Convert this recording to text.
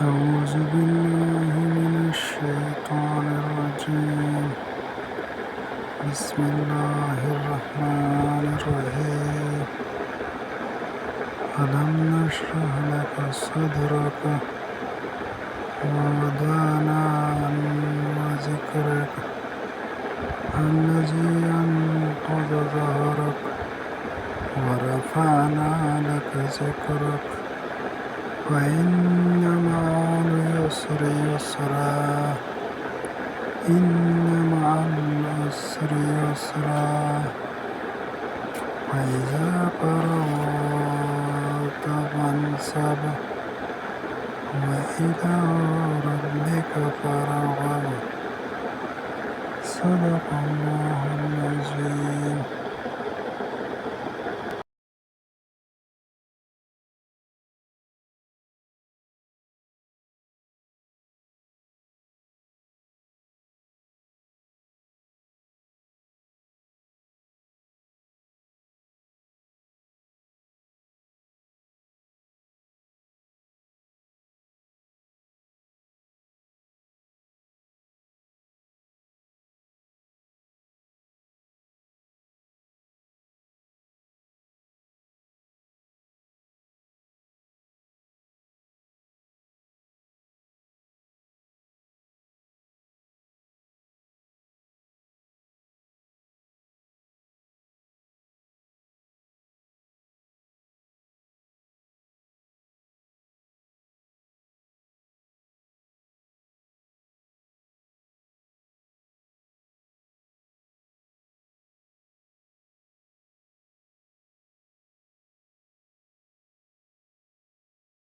أعوذ بالله من الشيطان الرجيم. بسم الله الرحمن الرحيم. ألم نشرح لك صدرك ووضعنا عنك ذكرك الذي أنقض ظهرك ورفعنا لك ذكرك فإن مع العسر يسرا إن مع العسر يسرا فإذا فرغت فانصب وإلى ربك فارغب. صدق الله العظيم.